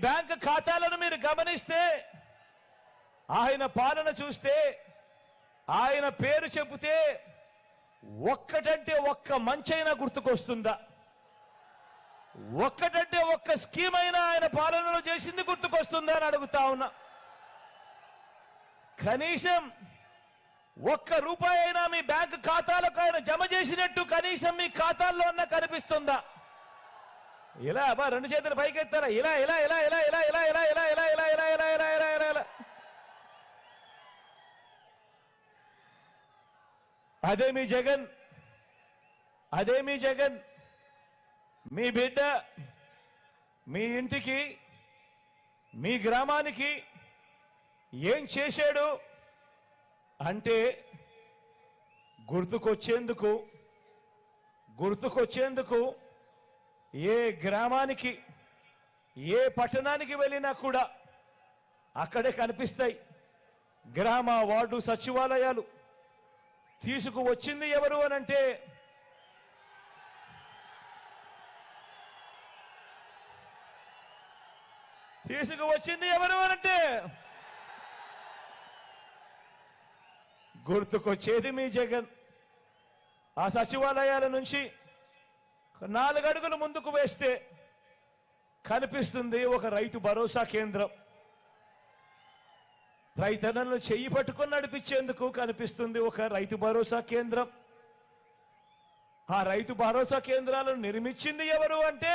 Bank ఖాతాలను మీరు గమనిస్తే ఆయన పాలన చూస్తే ఆయన పేరు చెబితే ఒక్కటంటే ఒక్క మంచైనా గుర్తుకొస్తుందా? ఒక్కటంటే ఒక్క స్కీమ్ అయినా ఆయన పాలనలో చేసింది గుర్తుకొస్తుందా అని అడుగుతా ఉన్నా. కనీసం ఒక్క రూపాయి అయినా మీ బ్యాంకు ఖాతాలకు ఆయన జమ చేసినట్టు కనీసం మీ ఖాతాల్లో అన్నా కనిపిస్తుందా? ఇలా అబ్బా రెండు చేతులు పైకెత్తారా? ఇలా ఇలా ఇలా ఇలా ఇలా ఇలా ఇలా ఇలా ఇలా ఇలా ఇలా ఇలా ఇలా ఇలా ఇలా ఇలా అదే మీ జగన్, అదే మీ జగన్. మీ బిడ్డ మీ ఇంటికి మీ గ్రామానికి ఏం చేశాడు అంటే గుర్తుకొచ్చేందుకు ఏ గ్రామానికి ఏ పట్టణానికి వెళ్ళినా కూడా అక్కడే కనిపిస్తాయి గ్రామ వార్డు సచివాలయాలు. తీసుకువచ్చింది ఎవరు అనంటే గుర్తుకొచ్చేది మీ జగన్. ఆ సచివాలయాల నుంచి 4 అడుగులు ముందుకు వేస్తే కనిపిస్తుంది ఒక రైతు భరోసా కేంద్రం. రైతన్నలను చెయ్యి పట్టుకొని నడిపించేందుకు కనిపిస్తుంది ఒక రైతు భరోసా కేంద్రం. ఆ రైతు భరోసా కేంద్రాలను నిర్మించింది ఎవరు అంటే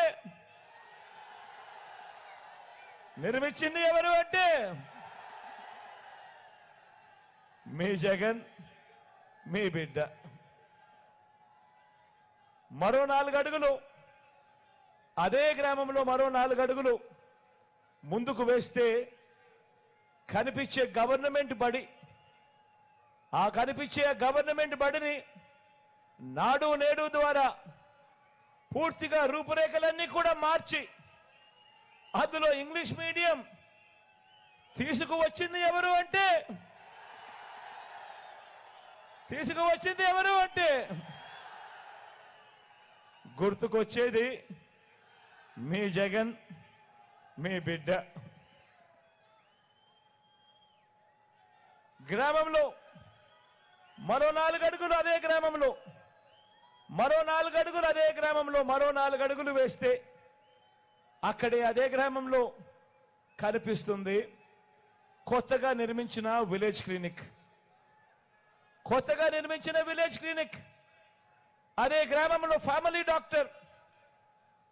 మీ జగన్, మీ బిడ్డ. మరో 4 అడుగులు అదే గ్రామంలో మరో 4 అడుగులు ముందుకు వేస్తే కనిపించే గవర్నమెంట్ బడి. ఆ కనిపించే గవర్నమెంట్ బడిని నాడు నేడు ద్వారా పూర్తిగా రూపురేఖలన్నీ కూడా మార్చి అందులో ఇంగ్లీష్ మీడియం తీసుకువచ్చింది ఎవరు అంటే గుర్తుకొచ్చేది మీ జగన్, మీ బిడ్డ. గ్రామంలో మరో 4 అడుగులు అదే గ్రామంలో మరో 4 అడుగులు అదే గ్రామంలో మరో 4 అడుగులు వేస్తే అక్కడే అదే గ్రామంలో కనిపిస్తుంది కొత్తగా నిర్మించిన విలేజ్ క్లినిక్. అదే గ్రామంలో ఫ్యామిలీ డాక్టర్,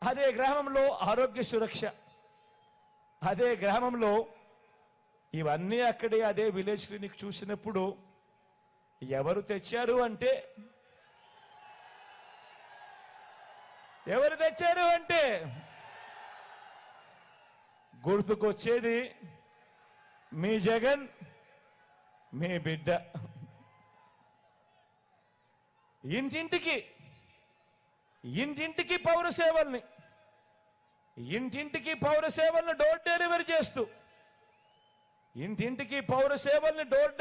అదే గ్రామంలో ఆరోగ్య సురక్ష, అదే గ్రామంలో ఇవన్నీ అక్కడే అదే విలేజ్ క్లినిక్ చూసినప్పుడు ఎవరు తెచ్చారు అంటే గుర్తుకొచ్చేది మీ జగన్, మీ బిడ్డ. ఇంటింటికి పౌర సేవల్ని డోర్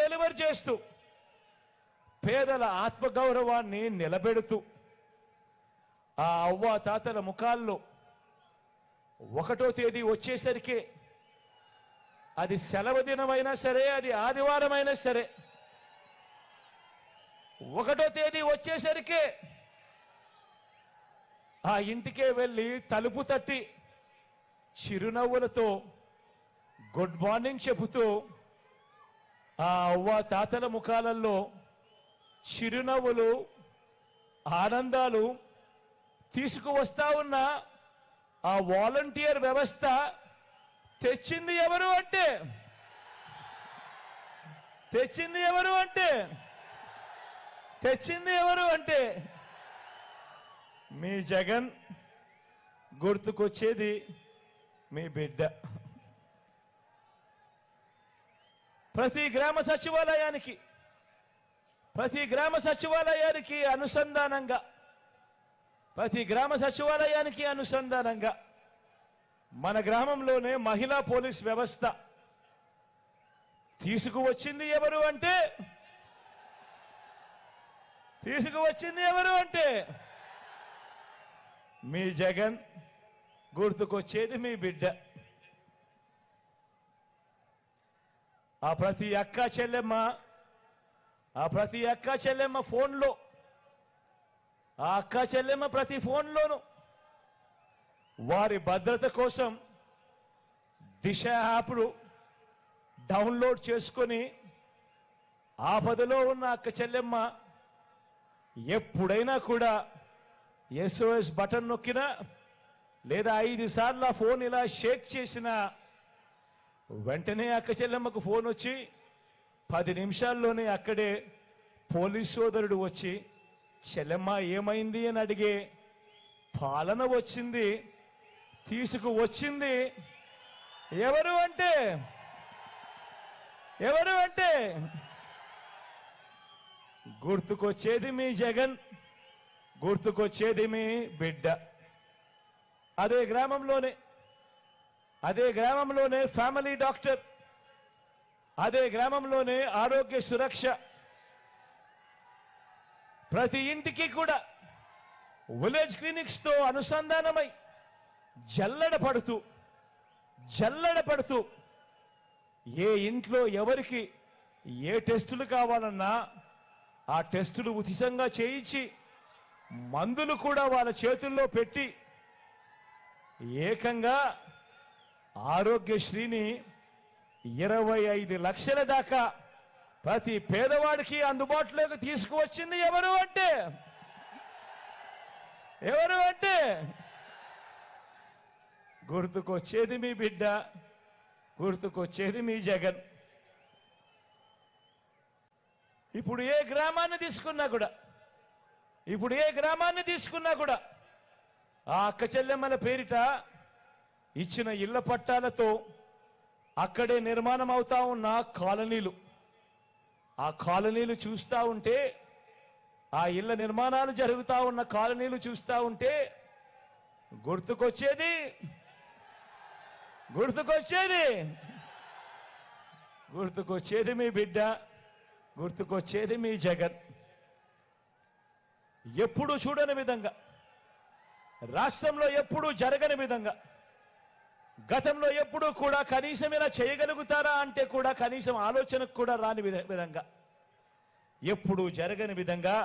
డెలివరీ చేస్తూ పేదల ఆత్మగౌరవాన్ని నిలబెడుతూ ఆ అవ్వ తాతల ముఖాల్లో 1వ తేదీ వచ్చేసరికి అది సెలవు దినమైనా సరే, అది ఆదివారమైనా సరే, 1వ తేదీ వచ్చేసరికి ఆ ఇంటికే వెళ్ళి తలుపు తట్టి చిరునవ్వులతో గుడ్ మార్నింగ్ చెబుతూ ఆ అవ్వ తాతల ముఖాలలో చిరునవ్వులు, ఆనందాలు తీసుకువస్తా ఉన్న ఆ వాలంటీర్ వ్యవస్థ తెచ్చింది ఎవరు అంటే మీ జగన్. గుర్తుకొచ్చేది మీ బిడ్డ. ప్రతి గ్రామ సచివాలయానికి అనుసంధానంగా మన గ్రామంలోనే మహిళా పోలీస్ వ్యవస్థ తీసుకువచ్చింది ఎవరు అంటే మీ జగన్, గుర్తుకొచ్చేది మీ బిడ్డ. ఆ ప్రతి అక్క చెల్లెమ్మ ఫోన్లో, ఆ అక్క చెల్లెమ్మ ప్రతి ఫోన్లోనూ వారి భద్రత కోసం దిశ యాప్ను డౌన్లోడ్ చేసుకొని ఆపదలో ఉన్న అక్క చెల్లెమ్మ ఎప్పుడైనా కూడా SOS బటన్ నొక్కినా లేదా 5 సార్లు ఆ ఫోన్ ఇలా షేక్ చేసినా వెంటనే అక్క చెల్లెమ్మకు ఫోన్ వచ్చి 10 నిమిషాల్లోనే అక్కడే పోలీస్ సోదరుడు వచ్చి చెల్లెమ్మ ఏమైంది అని అడిగే పాలన వచ్చింది, తీసుకువచ్చింది. ఎవరు అంటే గుర్తుకొచ్చేది మీ జగన్, గుర్తుకొచ్చేది మీ బిడ్డ. అదే గ్రామంలోనే ఫ్యామిలీ డాక్టర్, అదే గ్రామంలోనే ఆరోగ్య సురక్ష, ప్రతి ఇంటికి కూడా విలేజ్ క్లినిక్స్ తో అనుసంధానమై జల్లడ పడుతూ ఏ ఇంట్లో ఎవరికి ఏ టెస్టులు కావాలన్నా ఆ టెస్టులు ఉచితంగా చేయించి మందులు కూడా వాళ్ళ చేతుల్లో పెట్టి ఏకంగా ఆరోగ్యశ్రీని 25 లక్షల దాకా ప్రతి పేదవాడికి అందుబాటులోకి తీసుకువచ్చింది ఎవరు అంటే గుర్తుకొచ్చేది మీ బిడ్డ, గుర్తుకొచ్చేది మీ జగన్. ఇప్పుడు ఏ గ్రామాన్ని తీసుకున్నా కూడా ఆ అక్క చెల్లెమ్మల పేరిట ఇచ్చిన ఇళ్ల పట్టాలతో అక్కడే నిర్మాణం అవుతా ఉన్న కాలనీలు, ఆ కాలనీలు చూస్తూ ఉంటే, ఆ ఇళ్ల నిర్మాణాలు జరుగుతూ ఉన్న కాలనీలు చూస్తూ ఉంటే గుర్తుకొచ్చేది మీ బిడ్డ, గుర్తుకొచ్చేది మీ జగన్. ఎప్పుడు చూడని విధంగా, రాష్ట్రంలో ఎప్పుడూ జరగని విధంగా, గతంలో ఎప్పుడూ కూడా కనీసం ఇలా చేయగలుగుతారా అంటే కూడా కనీసం ఆలోచనకు కూడా రాని విధంగా, ఎప్పుడూ జరగని విధంగా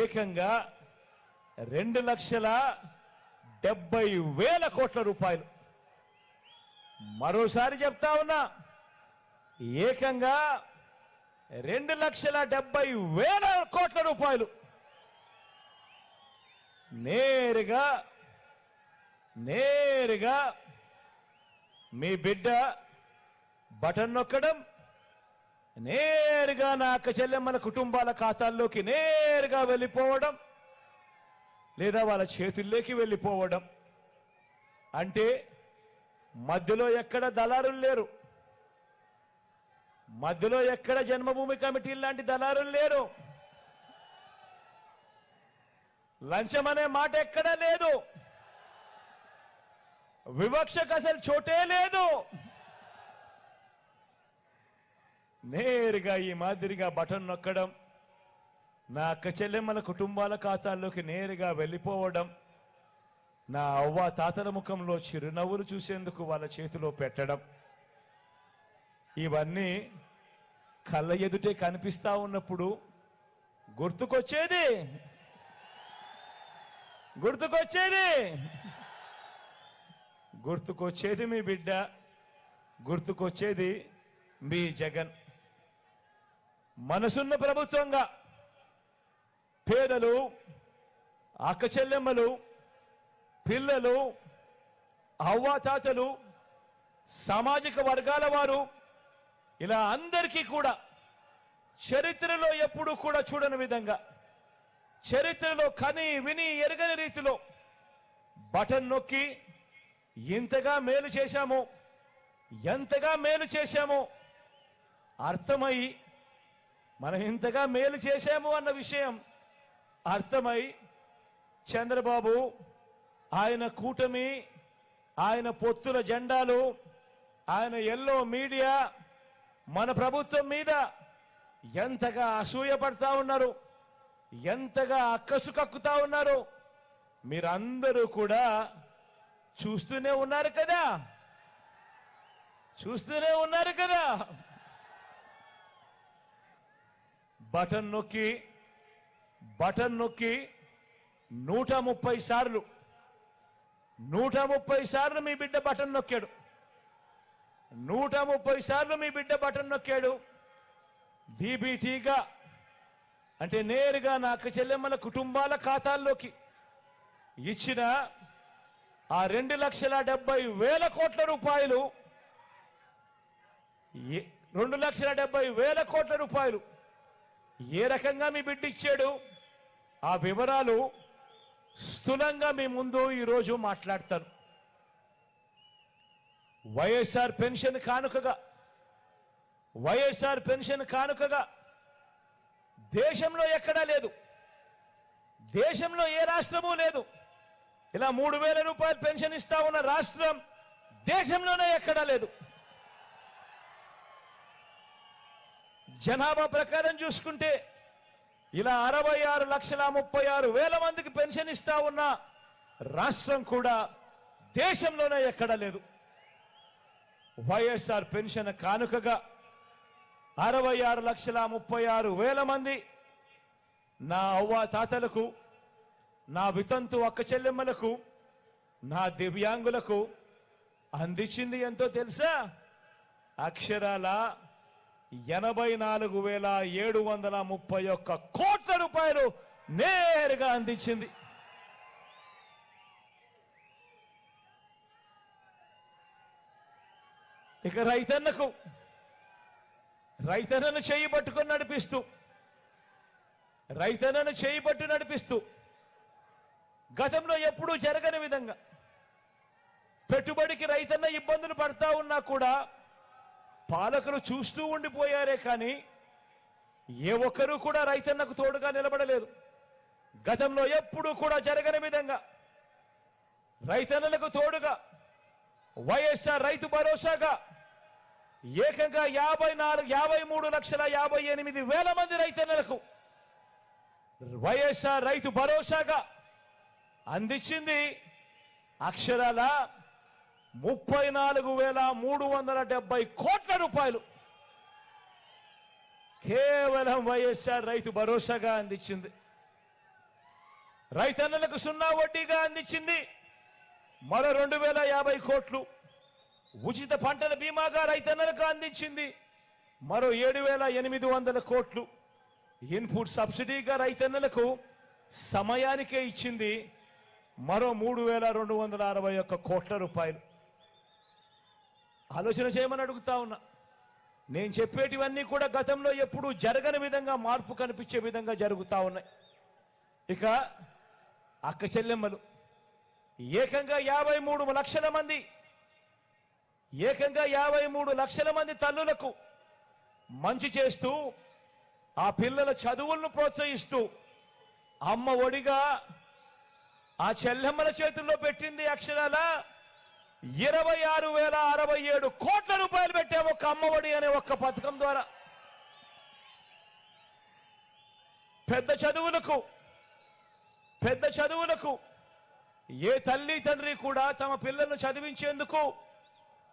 ఏకంగా 2,70,000 కోట్ల రూపాయలు, మరోసారి చెప్తా ఉన్నా, ఏకంగా 2,70,000 కోట్ల రూపాయలు నేరుగా మీ బిడ్డ బటన్ నొక్కడం, నేరుగా నా అక్క చెల్లెమ్మల కుటుంబాల ఖాతాల్లోకి నేరుగా వెళ్ళిపోవడం లేదా వాళ్ళ చేతుల్లోకి వెళ్ళిపోవడం. అంటే మధ్యలో ఎక్కడ దళారులు లేరు, మధ్యలో ఎక్కడ జన్మభూమి కమిటీ లాంటి దళారులు లేరు, లంచం అనే మాట ఎక్కడా లేదు, వివక్షకు అసలు చోటే లేదు. నేరుగా ఈ మాదిరిగా బటన్ నొక్కడం, నా అక్క చెల్లెమ్మల కుటుంబాల ఖాతాల్లోకి నేరుగా వెళ్ళిపోవడం, నా అవ్వ తాతల ముఖంలో చిరునవ్వులు చూసేందుకు వాళ్ళ చేతిలో పెట్టడం, ఇవన్నీ కళ్ళ ఎదుటే కనిపిస్తా ఉన్నప్పుడు గుర్తుకొచ్చేది మీ బిడ్డ, గుర్తుకొచ్చేది మీ జగన్. మనసున్న ప్రభుత్వంగా పేదలు, అక్క చెల్లెమ్మలు, పిల్లలు, అవ్వాతాతలు, సామాజిక వర్గాల వారు, ఇలా అందరికీ కూడా చరిత్రలో ఎప్పుడూ కూడా చూడని విధంగా, చరిత్రలో కని విని ఎరగని రీతిలో బటన్ నొక్కి ఎంతగా మేలు చేశామో అర్థమై, మనం ఇంతగా మేలు చేశాము అన్న విషయం అర్థమై చంద్రబాబు, ఆయన కూటమి, ఆయన పొత్తుల జెండాలు, ఆయన ఎల్లో మీడియా మన ప్రభుత్వం మీద ఎంతగా అసూయపడతా ఉన్నారు, ఎంతగా అక్కసు కక్కుతా ఉన్నారు. మీరందరూ కూడా చూస్తూనే ఉన్నారు కదా, చూస్తూనే ఉన్నారు కదా. బటన్ నొక్కి 130 సార్లు 130 సార్లు మీ బిడ్డ బటన్ నొక్కాడు. 130 సార్లు మీ బిడ్డ బటన్ నొక్కాడు. డీబీటీగా అంటే నేరుగా నా అక్క చెల్లెమ్మల కుటుంబాల ఖాతాల్లోకి ఇచ్చిన ఆ 2,70,000 కోట్ల రూపాయలు 2,70,000 కోట్ల రూపాయలు ఏ రకంగా మీ బిడ్డ ఇచ్చాడు ఆ వివరాలు స్థూలంగా మీ ముందు ఈరోజు మాట్లాడతాను. వైఎస్ఆర్ పెన్షన్ కానుకగా దేశంలో ఎక్కడా లేదు, దేశంలో ఏ రాష్ట్రమూ లేదు. ఇలా 3,000 రూపాయలు పెన్షన్ ఇస్తా ఉన్న రాష్ట్రం దేశంలోనే ఎక్కడా లేదు. జనాభా ప్రకారం చూసుకుంటే ఇలా 66,36,000 మందికి పెన్షన్ ఇస్తా ఉన్న రాష్ట్రం కూడా దేశంలోనే ఎక్కడా లేదు. వైఎస్ఆర్ పెన్షన్ కానుకగా 66,36,000 మంది నా అవ్వ తాతలకు, నా వితంతు అక్క చెల్లెమ్మలకు, నా దివ్యాంగులకు అందించింది ఎంతో తెలుసా? అక్షరాల 84,731 కోట్ల రూపాయలు నేరుగా అందించింది. ఇక రైతన్నను చేయి పట్టుకొని నడిపిస్తూ గతంలో ఎప్పుడూ జరగని విధంగా పెట్టుబడికి రైతన్న ఇబ్బందులు పడతా ఉన్నా కూడా పాలకులు చూస్తూ ఉండిపోయారే కానీ ఏ ఒక్కరూ కూడా రైతన్నకు తోడుగా నిలబడలేదు. గతంలో ఎప్పుడూ కూడా జరగని విధంగా రైతన్నలకు తోడుగా వైఎస్ఆర్ రైతు భరోసాగా ఏకంగా 53,58,000 మంది రైతన్నలకు వైఎస్ఆర్ రైతు భరోసాగా అందించింది అక్షరాల 34,370 కోట్ల రూపాయలు కేవలం వైఎస్ఆర్ రైతు భరోసాగా అందించింది. రైతన్నలకు 0 వడ్డీగా అందించింది మరో 2,050 కోట్లు. ఉచిత పంటల బీమాగా రైతన్నలకు అందించింది మరో 7,800 కోట్లు. ఇన్పుట్ సబ్సిడీగా రైతన్నలకు సమయానికే ఇచ్చింది మరో 3,261 కోట్ల రూపాయలు. ఆలోచన చేయమని అడుగుతా ఉన్నా. నేను చెప్పేటివన్నీ కూడా గతంలో ఎప్పుడూ జరగని విధంగా మార్పు కనిపించే విధంగా జరుగుతా ఉన్నాయి. ఇక అక్క చెల్లెమ్మలు ఏకంగా 53 లక్షల మంది తల్లులకు మంచి చేస్తూ ఆ పిల్లల చదువులను ప్రోత్సహిస్తూ అమ్మ ఒడిగా ఆ చెల్లెమ్మల చేతుల్లో పెట్టింది అక్షరాల 26,067 కోట్ల రూపాయలు పెట్టాము ఒక్క అమ్మ ఒడి అనే ఒక్క పథకం ద్వారా. పెద్ద చదువులకు ఏ తల్లి తండ్రి కూడా తమ పిల్లలను చదివించేందుకు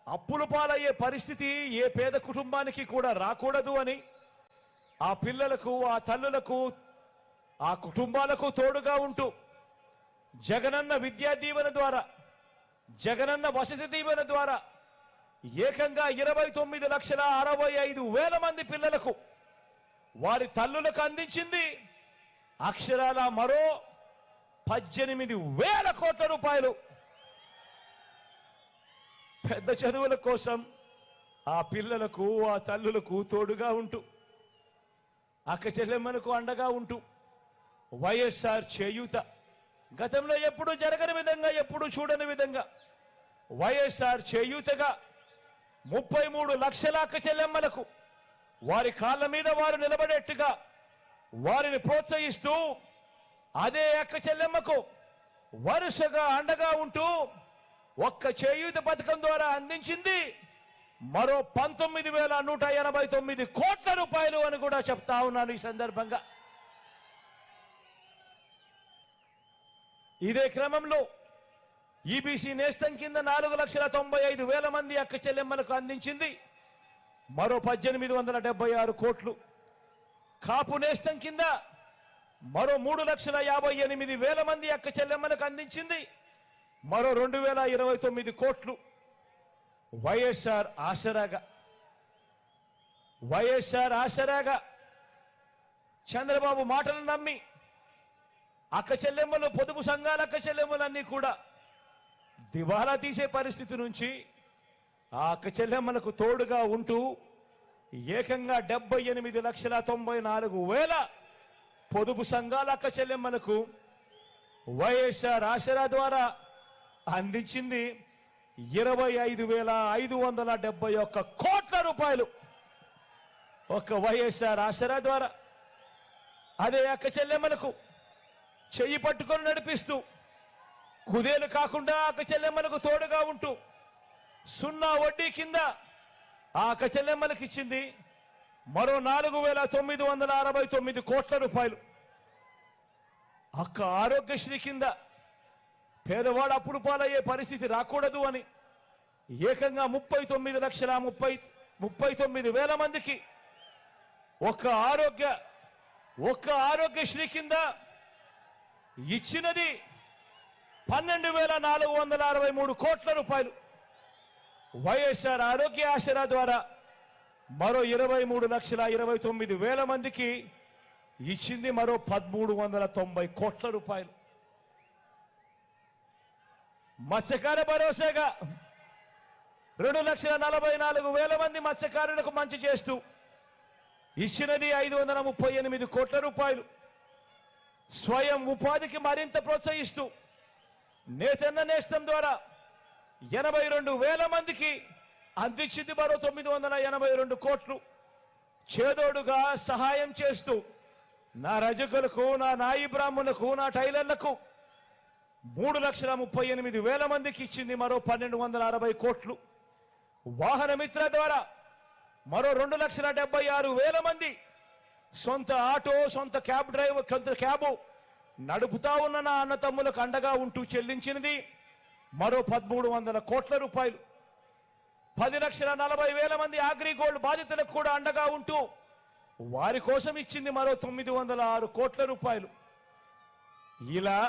అప్పుల పాలయ్యే పరిస్థితి ఏ పేద కుటుంబానికి కూడా రాకూడదు అని ఆ పిల్లలకు, ఆ తల్లులకు, ఆ కుటుంబాలకు తోడుగా ఉంటూ జగనన్న విద్యా దీవెన ద్వారా, జగనన్న వసతి దీవెన ద్వారా ఏకంగా 29,65,000 మంది పిల్లలకు వారి తల్లులకు అందించింది అక్షరాల మరో 18,000 కోట్ల రూపాయలు. పెద్ద చదువుల కోసం ఆ పిల్లలకు, ఆ తల్లులకు తోడుగా ఉంటూ అక్క చెల్లెమ్మలకు అండగా ఉంటూ వైఎస్ఆర్ చేయూత గతంలో ఎప్పుడూ జరగని విధంగా, ఎప్పుడూ చూడని విధంగా వైఎస్ఆర్ చేయూతగా 33 లక్షల అక్క చెల్లెమ్మలకు వారి కాళ్ళ మీద వారు నిలబడేట్టుగా వారిని ప్రోత్సహిస్తూ అదే అక్క చెల్లెమ్మకు వరుసగా అండగా ఉంటూ ఒక్క చేయూత పథకం ద్వారా అందించింది మరో 19,189 కోట్ల రూపాయలు అని కూడా చెప్తా ఉన్నాను ఈ సందర్భంగా. ఇదే క్రమంలో ఈబీసీ నేస్తం కింద 4,95,000 మంది అక్క చెల్లెమ్మలకు అందించింది మరో 1,876 కోట్లు. కాపు నేస్తం కింద మరో 3,58,000 మంది అక్క చెల్లెమ్మలకు అందించింది మరో 2,029 కోట్లు. వైఎస్ఆర్ ఆసరాగా చంద్రబాబు మాటలు నమ్మి అక్క చెల్లెమ్మలు, పొదుపు సంఘాల అక్క చెల్లెమ్మలన్నీ కూడా దివాలా తీసే పరిస్థితి నుంచి ఆ అక్క చెల్లెమ్మలకు తోడుగా ఉంటూ ఏకంగా 78,94,000 పొదుపు సంఘాల అక్క చెల్లెమ్మలకు వైఎస్ఆర్ ఆసరా ద్వారా అందించింది 25,571 కోట్ల రూపాయలు ఒక్క వైఎస్ఆర్ ఆసరా ద్వారా. అదే అక్క చెల్లెమ్మలకు చెయ్యి పట్టుకొని నడిపిస్తూ కుదేలు కాకుండా అక్క చెల్లెమ్మలకు తోడుగా ఉంటూ 0 వడ్డీ కింద ఆ అక్క చెల్లెమ్మలకు ఇచ్చింది మరో 4,969 కోట్ల రూపాయలు. అక్క ఆరోగ్యశ్రీ కింద పేదవాడు అప్పులు పాలయ్యే పరిస్థితి రాకూడదు అని ఏకంగా 39,39,000 మందికి ఒక్క ఆరోగ్యశ్రీ కింద ఇచ్చినది 12,463 కోట్ల రూపాయలు. వైఎస్ఆర్ ఆరోగ్య ఆసరా ద్వారా మరో 23,29,000 మందికి ఇచ్చింది మరో 1,390 కోట్ల రూపాయలు. మత్స్యకార భరోసాగా 2,44,000 మంది మత్స్యకారులకు మంచి చేస్తూ ఇచ్చినది 538 కోట్ల రూపాయలు. స్వయం ఉపాధికి మరింత ప్రోత్సహిస్తూ నేతన్న నేస్తం ద్వారా 82,000 మందికి అందించింది మరో 982 కోట్లు. చేదోడుగా సహాయం చేస్తూ నా రజకులకు, నా నాయి బ్రాహ్మణులకు, నా టైలర్లకు 3,38,000 మందికి ఇచ్చింది మరో 1,260 కోట్లు. వాహన మిత్ర ద్వారా మరో 2,76,000 మంది సొంత ఆటో, సొంత క్యాబు నడుపుతా ఉన్న నా అన్నతమ్ములకు అండగా ఉంటూ చెల్లించినది మరో 1,300 కోట్ల రూపాయలు. 10,40,000 మంది అగ్రిగోల్డ్ బాధితులకు కూడా అండగా ఉంటూ వారి కోసం ఇచ్చింది మరో 906 కోట్ల రూపాయలు. ఇలా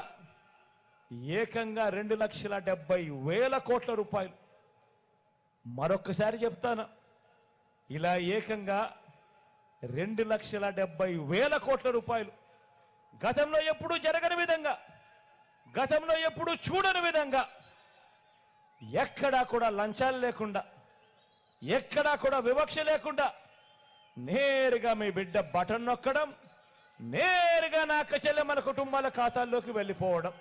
ఏకంగా 2,70,000 కోట్ల రూపాయలు. మరొక్కసారి చెప్తాను, ఇలా ఏకంగా 2,70,000 కోట్ల రూపాయలు గతంలో ఎప్పుడూ జరగని విధంగా, గతంలో ఎప్పుడూ చూడని విధంగా, ఎక్కడా కూడా లంచాలు లేకుండా, ఎక్కడా కూడా వివక్ష లేకుండా నేరుగా మీ బిడ్డ బటన్ నొక్కడం, నేరుగా నా అక్క చెల్లెమ్మల కుటుంబాల ఖాతాల్లోకి వెళ్ళిపోవడం.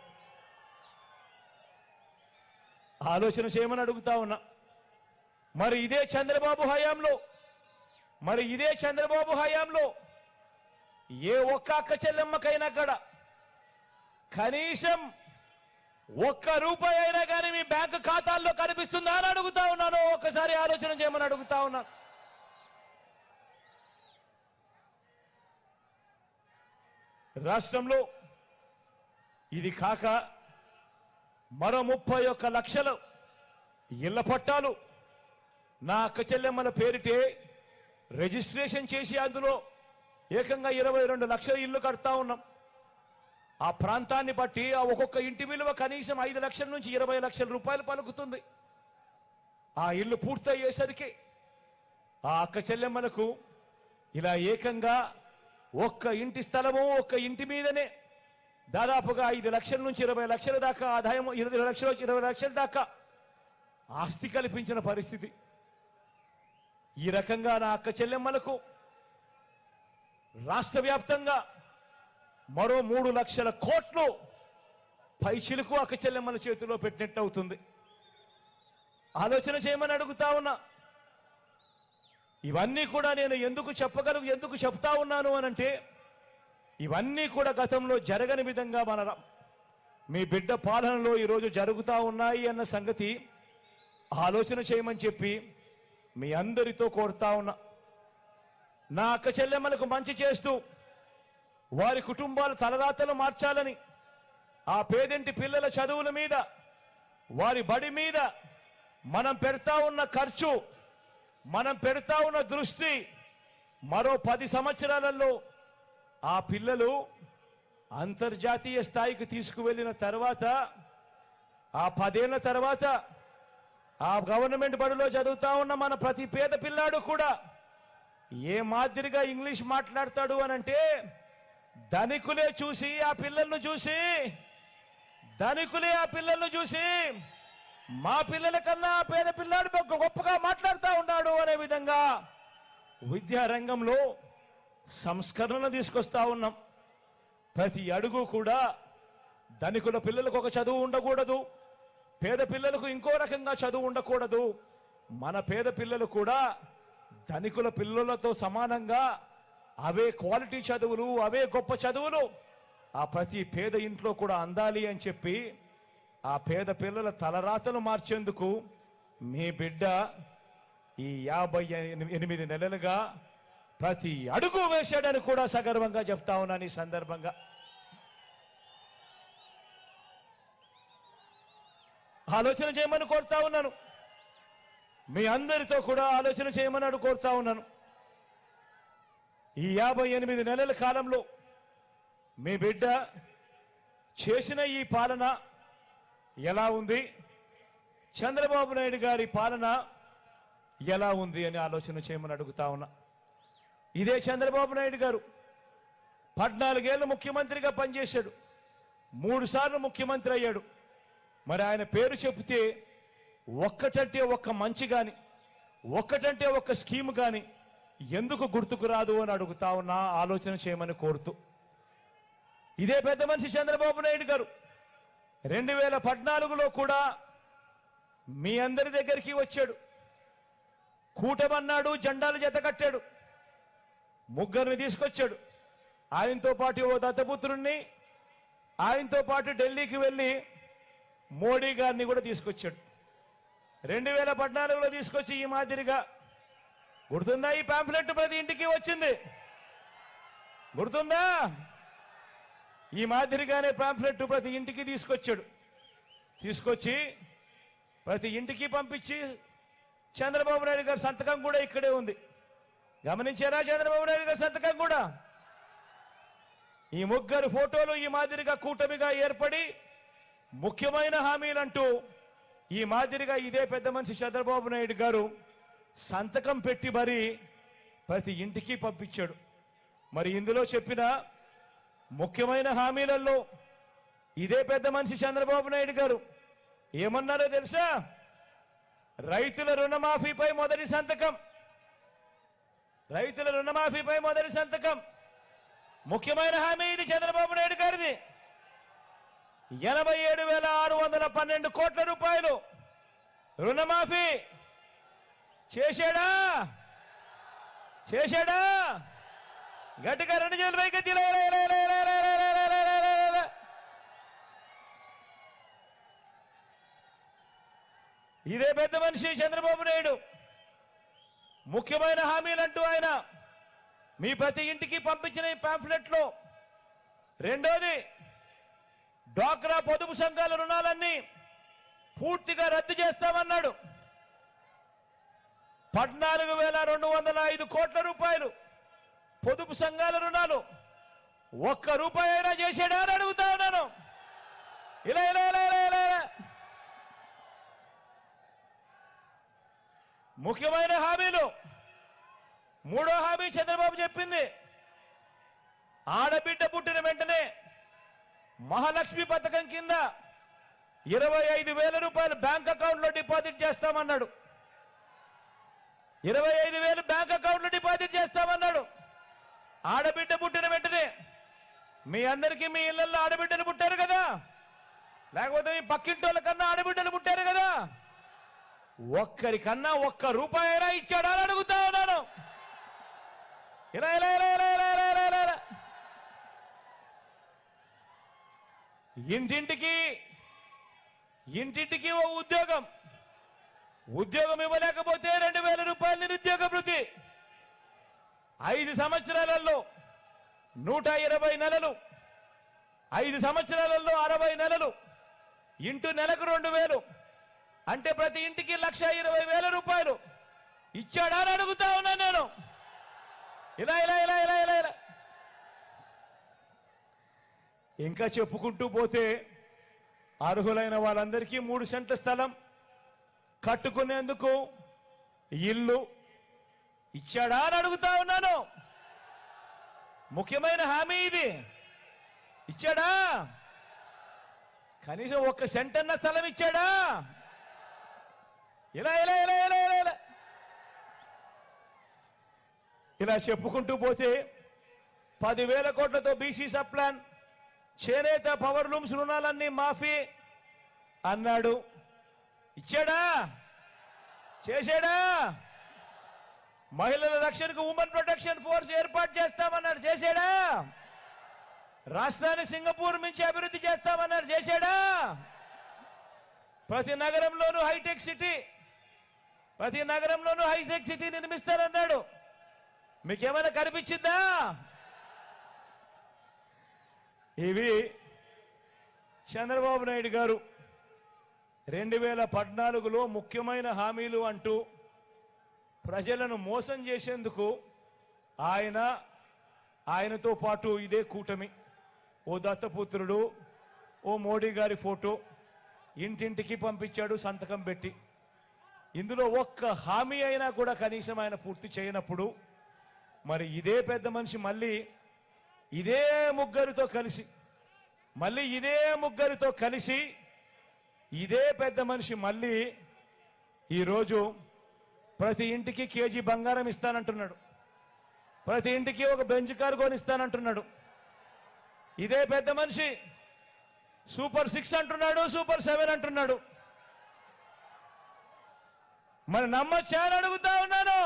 ఆలోచన చేయమని అడుగుతా ఉన్నా. మరి ఇదే చంద్రబాబు హయాంలో ఏ ఒక్క అక్క చెల్లెమ్మకైనా కూడా కనీసం 1 రూపాయి అయినా కానీ మీ బ్యాంకు ఖాతాల్లో కనిపిస్తుందా అని అడుగుతా ఉన్నాను. ఒకసారి ఆలోచన చేయమని అడుగుతా ఉన్నాను. రాష్ట్రంలో ఇది కాక మరో 31 లక్షల ఇళ్ల పట్టాలు నా అక్క చెల్లెమ్మల పేరిటే రిజిస్ట్రేషన్ చేసి అందులో ఏకంగా 22 లక్షల ఇళ్లు కడతా ఉన్నాం. ఆ ప్రాంతాన్ని బట్టి ఆ ఒక్కొక్క ఇంటి విలువ కనీసం 5 లక్షల నుంచి 20 లక్షల రూపాయలు పలుకుతుంది. ఆ ఇల్లు పూర్తయ్యేసరికి ఆ అక్క చెల్లెమ్మలకు ఇలా ఏకంగా ఒక్క ఇంటి స్థలము, ఒక్క ఇంటి మీదనే దాదాపుగా 5 లక్షల నుంచి 20 లక్షల దాకా ఆదాయం, 20 లక్షల దాకా ఆస్తి కల్పించిన పరిస్థితి. ఈ రకంగా నా అక్క చెల్లెమ్మలకు రాష్ట్ర వ్యాప్తంగా మరో 3 లక్షల కోట్లు పైచిలకు అక్క చెల్లెమ్మల చేతిలో పెట్టినట్టు అవుతుంది. ఆలోచన చేయమని అడుగుతా ఉన్నా. ఇవన్నీ కూడా నేను ఎందుకు చెప్తా ఉన్నాను అనంటే, ఇవన్నీ కూడా గతంలో జరగని విధంగా మీ బిడ్డ పాలనలో ఈరోజు జరుగుతూ ఉన్నాయి అన్న సంగతి ఆలోచన చేయమని చెప్పి మీ అందరితో కోరుతా ఉన్నా. నా అక్క చెల్లెమ్మలకు మంచి చేస్తూ వారి కుటుంబాల తలరాతలు మార్చాలని, ఆ పేదింటి పిల్లల చదువుల మీద వారి బడి మీద మనం పెడతా ఉన్న ఖర్చు, మనం పెడతా ఉన్న దృష్టి మరో 10 సంవత్సరాలలో ఆ పిల్లలు అంతర్జాతీయ స్థాయికి తీసుకువెళ్ళిన తర్వాత, ఆ 10 ఏళ్ల తర్వాత ఆ గవర్నమెంట్ బడిలో చదువుతా ఉన్న మన ప్రతి పేద పిల్లాడు కూడా ఏ మాదిరిగా ఇంగ్లీష్ మాట్లాడతాడు అనంటే, ధనికులే చూసి ఆ పిల్లలను చూసి, ధనికులే ఆ పిల్లలను చూసి మా పిల్లల కన్నా పేద పిల్లాడు గొప్పగా మాట్లాడుతూ ఉన్నాడు అనే విధంగా విద్యారంగంలో సంస్కరణలు తీసుకొస్తా ఉన్నాం. ప్రతి అడుగు కూడా ధనికుల పిల్లలకు ఒక చదువు ఉండకూడదు, పేద పిల్లలకు ఇంకో రకంగా చదువు ఉండకూడదు. మన పేద పిల్లలు కూడా ధనికుల పిల్లలతో సమానంగా అవే క్వాలిటీ చదువులు, అవే గొప్ప చదువులు ఆ ప్రతి పేద ఇంట్లో కూడా అందాలి అని చెప్పి ఆ పేద పిల్లల తలరాతలు మార్చేందుకు మీ బిడ్డ ఈ 58 నెలలుగా ప్రతి అడుగు వేశాడని కూడా సగర్వంగా చెప్తా ఉన్నాను. ఈ సందర్భంగా ఆలోచన చేయమని కోరుతా ఉన్నాను. మీ అందరితో కూడా ఆలోచన చేయమని కోరుతా ఉన్నాను. ఈ 58 నెలల కాలంలో మీ బిడ్డ చేసిన ఈ పాలన ఎలా ఉంది, చంద్రబాబు నాయుడు గారి పాలన ఎలా ఉంది అని ఆలోచన చేయమని అడుగుతా ఉన్నా. ఇదే చంద్రబాబు నాయుడు గారు 14 ఏళ్ళు ముఖ్యమంత్రిగా పనిచేశాడు, 3 సార్లు ముఖ్యమంత్రి అయ్యాడు. మరి ఆయన పేరు చెబితే ఒక్కటంటే ఒక్క మంచి కానీ, ఒక్కటంటే ఒక్క స్కీమ్ కానీ ఎందుకు గుర్తుకు రాదు అని అడుగుతా ఉన్నా. ఆలోచన చేయమని కోరుతూ, ఇదే పెద్ద మనిషి చంద్రబాబు నాయుడు గారు 2014లో కూడా మీ అందరి దగ్గరికి వచ్చాడు. కూటమన్నాడు, జెండాలు జత కట్టాడు, ముగ్గురిని తీసుకొచ్చాడు. ఆయనతో పాటు ఓ దత్తపుత్రుణ్ణి, ఆయనతో పాటు ఢిల్లీకి వెళ్ళి మోడీ గారిని కూడా తీసుకొచ్చాడు. 2014లో తీసుకొచ్చి ఈ మాదిరిగా గుర్తుందా? ఈ పాంఫ్లెట్ ప్రతి ఇంటికి వచ్చింది, గుర్తుందా? ఈ మాదిరిగానే పాంఫ్లెట్ ప్రతి ఇంటికి తీసుకొచ్చాడు. తీసుకొచ్చి ప్రతి ఇంటికి పంపించి చంద్రబాబు నాయుడు గారి సంతకం కూడా ఇక్కడే ఉంది. గమనించారా? చంద్రబాబు నాయుడు గారి సంతకం కూడా. ఈ ముగ్గురు ఫోటోలు ఈ మాదిరిగా కూటమిగా ఏర్పడి ముఖ్యమైన హామీలంటూ ఈ మాదిరిగా ఇదే పెద్ద మనిషి చంద్రబాబు నాయుడు గారు సంతకం పెట్టి మరి ప్రతి ఇంటికి పంపించాడు. మరి ఇందులో చెప్పిన ముఖ్యమైన హామీలలో ఇదే పెద్ద మనిషి చంద్రబాబు నాయుడు గారు ఏమన్నారో తెలుసా? రైతుల రుణమాఫీపై మొదటి సంతకం, రైతుల రుణమాఫీపై మొదటి సంతకం. ముఖ్యమైన హామీ ఇది చంద్రబాబు నాయుడు గారిది. 87,612 కోట్ల రూపాయలు రుణమాఫీ చేశాడా? చేశాడా? గట్టిగా 2 చేతులు పైకి. ఇదే పెద్ద మనిషి చంద్రబాబు నాయుడు ముఖ్యమైన హామీలంటూ ఆయన మీ ప్రతి ఇంటికి పంపించిన ఈ పాంఫ్లెట్లో రెండోది, డ్వాక్రా పొదుపు సంఘాల రుణాలన్నీ పూర్తిగా రద్దు చేస్తామన్నాడు. 14,205 కోట్ల రూపాయలు పొదుపు సంఘాల రుణాలు ఒక్క రూపాయి అయినా చేశాడా అని అడుగుతా ఉన్నాను. ఇలా ఇలా ఇలా ఇలా ఇలా ముఖ్యమైన హామీలు. మూడో హామీ చంద్రబాబు చెప్పింది, ఆడబిడ్డ పుట్టిన వెంటనే మహాలక్ష్మి పథకం కింద 25,000 రూపాయలు బ్యాంక్ అకౌంట్లో డిపాజిట్ చేస్తామన్నాడు. 25,000 బ్యాంక్ అకౌంట్లో డిపాజిట్ చేస్తామన్నాడు. ఆడబిడ్డ పుట్టిన వెంటనే మీ అందరికీ మీ ఇళ్లలో ఆడబిడ్డలు పుట్టారు కదా, లేకపోతే మీ పక్కింటోళ్ళ కన్నా ఆడబిడ్డలు పుట్టారు కదా, ఒక్కరికన్నా ఒక్క రూపాయి అయినా ఇచ్చాడా అని అడుగుతా ఉన్నాను. ఇలా ఇలా ఇలా ఇలా ఇలా ఇలా ఇలా ఇలా ఇంటింటికి ఓ ఉద్యోగం, ఉద్యోగం ఇవ్వలేకపోతే 2,000 రూపాయల నిరుద్యోగ భృతి. 5 సంవత్సరాలలో 120 నెలలు, 5 సంవత్సరాలలో 60 నెలలు, ఇంటూ నెలకు 2,000, అంటే ప్రతి ఇంటికి 1,20,000 రూపాయలు ఇచ్చాడా అని అడుగుతా ఉన్నాను నేను. ఇలా ఇలా ఇలా ఇలా ఇలా ఇలా ఇంకా చెప్పుకుంటూ పోతే అర్హులైన వాళ్ళందరికీ 3 సెంట్ల స్థలం కట్టుకునేందుకు ఇల్లు ఇచ్చాడా అని అడుగుతా ఉన్నాను. ముఖ్యమైన హామీ ఇది. ఇచ్చాడా? కనీసం 1 సెంట్ అన్న స్థలం ఇచ్చాడా? ఇలా ఇలా ఇలా ఇలా ఇలా ఇలా ఇలా చెప్పుకుంటూ పోతే 10,000 కోట్లతో బీసీ సబ్ ప్లాన్, చేనేత పవర్ లూమ్స్ రుణాలన్నీ మాఫీ అన్నాడు. ఇచ్చాడా? చేశాడా? మహిళల రక్షణకు ఉమెన్ ప్రొటెక్షన్ ఫోర్స్ ఏర్పాటు చేస్తామన్నారు. చేశాడా? రాష్ట్రాన్ని సింగపూర్ నుంచి అభివృద్ధి చేస్తామన్నారు. చేశాడా? ప్రతి నగరంలోనూ హైటెక్ సిటీ, ప్రతి నగరంలోనూ హైటెక్ సిటీ నిర్మిస్తారన్నాడు. మీకేమైనా కనిపించిందా? ఇవి చంద్రబాబు నాయుడు గారు 2014లో ముఖ్యమైన హామీలు అంటూ ప్రజలను మోసం చేసేందుకు ఆయనతో పాటు ఇదే కూటమి, ఓ దత్తపుత్రుడు, ఓ మోడీ గారి ఫోటో ఇంటింటికి పంపించాడు సంతకం పెట్టి. ఇందులో ఒక్క హామీ అయినా కూడా కనీసం ఆయన పూర్తి చేయనప్పుడు మరి ఇదే పెద్ద మనిషి మళ్ళీ ఇదే ముగ్గురితో కలిసి ఇదే పెద్ద మనిషి మళ్ళీ ఈరోజు ప్రతి ఇంటికి కేజీ బంగారం ఇస్తానంటున్నాడు. ప్రతి ఇంటికి ఒక బెంచ్ కారు కొనిస్తానంటున్నాడు. ఇదే పెద్ద మనిషి సూపర్ 6 అంటున్నాడు, సూపర్ 7 అంటున్నాడు. మరి నమ్మొచ్చా అని అడుగుతా ఉన్నాను.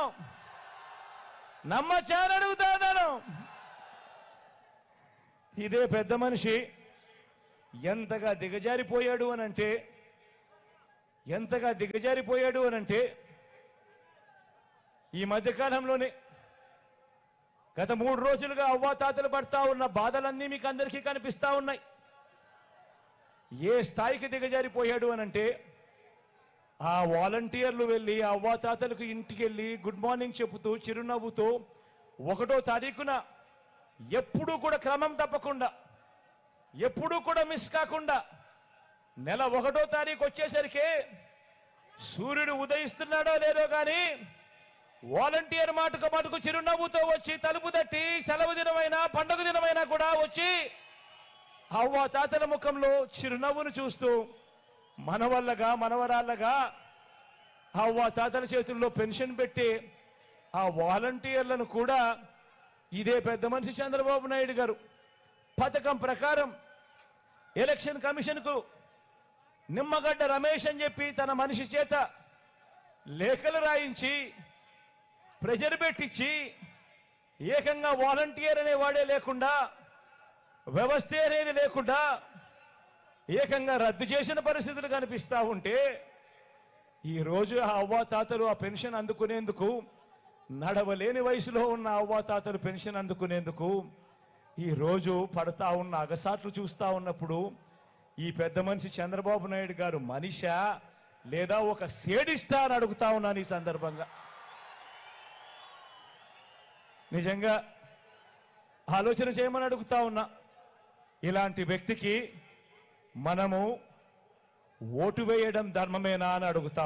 ఇదే పెద్ద మనిషి ఎంతగా దిగజారిపోయాడు అనంటే ఈ మధ్యకాలంలోనే గత 3 రోజులుగా అవ్వాతాతలు పడతా ఉన్న బాధలన్నీ మీకు అందరికీ కనిపిస్తా ఉన్నాయి. ఏ స్థాయికి దిగజారిపోయాడు అనంటే ఆ వాలంటీర్లు వెళ్ళి ఆ అవ్వాతాతలకు ఇంటికి వెళ్ళి గుడ్ మార్నింగ్ చెబుతూ చిరునవ్వుతో 1వ తారీఖున ఎప్పుడూ కూడా క్రమం తప్పకుండా, ఎప్పుడూ కూడా మిస్ కాకుండా నెల 1వ తారీఖు వచ్చేసరికి సూర్యుడు ఉదయిస్తున్నాడో లేదో కానీ వాలంటీర్ మటుకు చిరునవ్వుతో వచ్చి తలుపు తట్టి సెలవు దినమైనా పండుగ దినమైనా కూడా వచ్చి అవ్వ తాతల ముఖంలో చిరునవ్వును చూస్తూ మనవల్లగా మనవరాళ్ళగా అవ్వ తాతల చేతుల్లో పెన్షన్ పెట్టి ఆ వాలంటీర్లను కూడా ఇదే పెద్ద మనిషి చంద్రబాబు నాయుడు గారు పథకం ప్రకారం ఎలక్షన్ కమిషన్కు నిమ్మగడ్డ రమేష్ అని చెప్పి తన మనిషి చేత లేఖలు రాయించి ప్రెజర్ పెట్టించి ఏకంగా వాలంటీర్ అనేవాడే లేకుండా, వ్యవస్థ అనేది లేకుండా ఏకంగా రద్దు చేసిన పరిస్థితులు కనిపిస్తా ఉంటే ఈరోజు ఆ అవ్వాతాతలు ఆ పెన్షన్ అందుకునేందుకు, నడవలేని వయసులో ఉన్న అవ్వాతాతలు పెన్షన్ అందుకునేందుకు ఈరోజు పడతా ఉన్న అగసాట్లు చూస్తా ఉన్నప్పుడు ఈ పెద్ద మనిషి చంద్రబాబు నాయుడు గారు మనిషా లేదా ఒక సేడిస్తా అని అడుగుతా ఉన్నాను ఈ సందర్భంగా. నిజంగా ఆలోచన చేయమని అడుగుతా ఉన్నా. ఇలాంటి వ్యక్తికి మనము ఓటు వేయడం ధర్మమేనా అని అడుగుతా